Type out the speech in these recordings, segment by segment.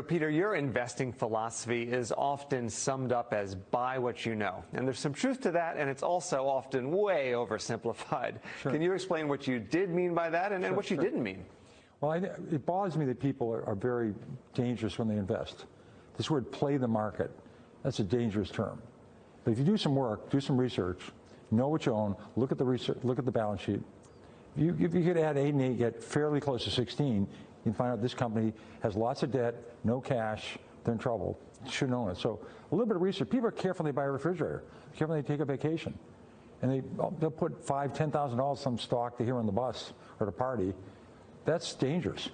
Peter, your investing philosophy is often summed up as buy what you know. And there's some truth to that, and it's also often way oversimplified. Sure. Can you explain what you did mean by that and what you didn't mean? Well, it bothers me that people are very dangerous when they invest. This word play the market, that's a dangerous term. But if you do some work, do some research, know what you own, look at the research, look at the balance sheet. If you could add 8 and 8, get fairly close to 16, you can find out this company has lots of debt, no cash, they're in trouble. You shouldn't own it. So a little bit of research. People are careful when they buy a refrigerator, careful when they take a vacation. And they'll put $5,000, $10,000 some stock to hear on the bus or to party. That's dangerous.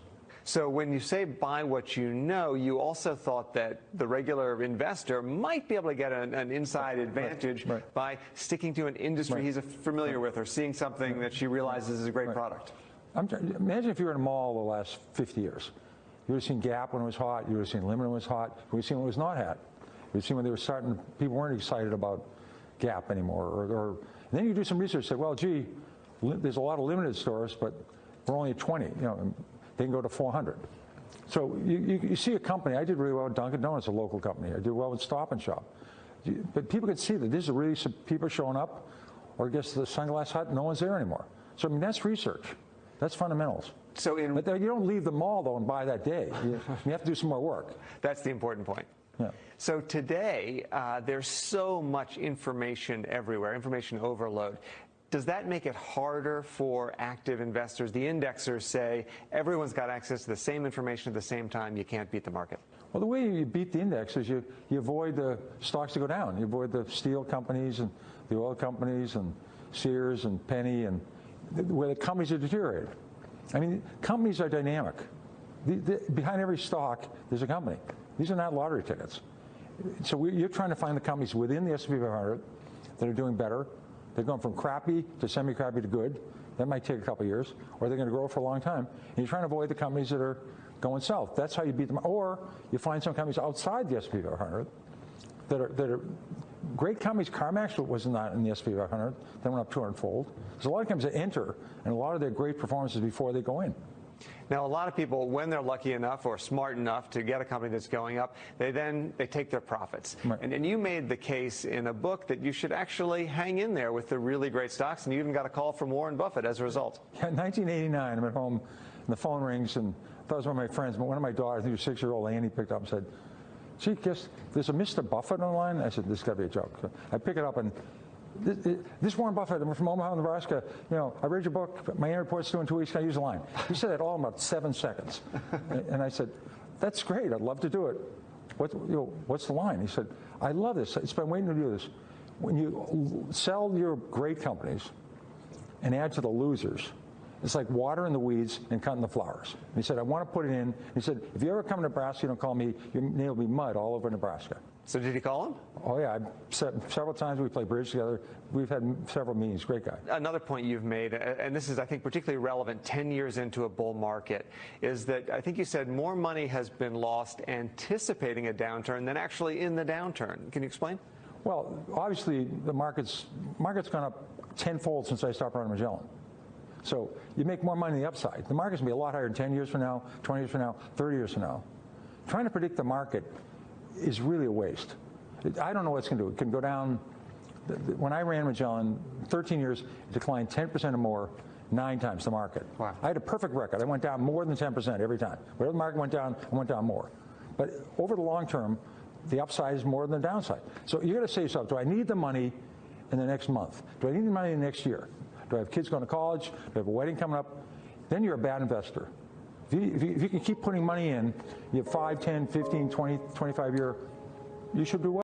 So when you say buy what you know, you also thought that the regular investor might be able to get an inside advantage by sticking to an industry he's familiar with or seeing something that she realizes is a great product. Imagine if you were in a mall the last 50 years. You would have seen Gap when it was hot. You would have seen Limited when it was hot. You would have seen when it was not hot. You would have seen when they were starting, people weren't excited about Gap anymore. And then you do some research, say, well, gee, there's a lot of Limited stores, but we're only at 20. You know, they can go to 400. So you see a company. I did really well with Dunkin' Donuts, a local company. I did well with Stop and Shop. But people could see that this is really some people showing up, or I guess the Sunglass Hut, no one's there anymore. So I mean, that's research. That's fundamentals. So but you don't leave the mall, though, and buy that day. You have to do some more work. That's the important point. Yeah. So today, there's so much information everywhere, information overload. Does that make it harder for active investors? The indexers say everyone's got access to the same information at the same time. You can't beat the market. Well, the way you beat the index is you avoid the stocks to go down. You avoid the steel companies and the oil companies and Sears and Penny and where the companies are deteriorated. I mean, companies are dynamic. Behind every stock, there's a company. These are not lottery tickets. So you're trying to find the companies within the S&P 500 that are doing better. They're going from crappy to semi-crappy to good. That might take a couple of years, or they're going to grow for a long time. And you're trying to avoid the companies that are going south. That's how you beat them. Or you find some companies outside the S&P 500 that are great companies. CarMax was not in the S&P 500. They went up 200-fold. There's a lot of companies that enter, and a lot of their great performances before they go in. Now, a lot of people, when they're lucky enough or smart enough to get a company that's going up, they take their profits. Right. And you made the case in a book that you should actually hang in there with the really great stocks, and you even got a call from Warren Buffett as a result. Yeah, in 1989, I'm at home, and the phone rings, and I thought it was one of my friends, but one of my daughters, I think it was 6-year-old Annie, picked up and said, gee, guess there's a Mr. Buffett online? I said, this got to be a joke. So I pick it up, and this Warren Buffett, I'm from Omaha, Nebraska. You know, I read your book. My annual report's due in 2 weeks. Can I use the line? He said it all in about 7 seconds. And I said, that's great. I'd love to do it. What's the line? He said, I love this. It's been waiting to do this. When you sell your great companies and add to the losers, it's like watering the weeds and cutting the flowers. And he said, I want to put it in. He said, if you ever come to Nebraska, you don't call me, your name will be mud all over Nebraska. So did he call him? Oh, yeah. Several times we played bridge together. We've had several meetings. Great guy. Another point you've made, and this is, I think, particularly relevant 10 years into a bull market, is that I think you said more money has been lost anticipating a downturn than actually in the downturn. Can you explain? Well, obviously, the market's gone up tenfold since I stopped running Magellan. So you make more money on the upside. The market's going to be a lot higher in 10 years from now, 20 years from now, 30 years from now. Trying to predict the market is really a waste. I don't know what it's going to do. It can go down. When I ran Magellan, 13 years, it declined 10% or more, 9 times the market. Wow. I had a perfect record. I went down more than 10% every time. Wherever the market went down, I went down more. But over the long term, the upside is more than the downside. So you got to say to yourself, do I need the money in the next month? Do I need the money in the next year? Do I have kids going to college? Do I have a wedding coming up? Then you're a bad investor. If you can keep putting money in, you have 5, 10, 15, 20, 25 year, you should do well.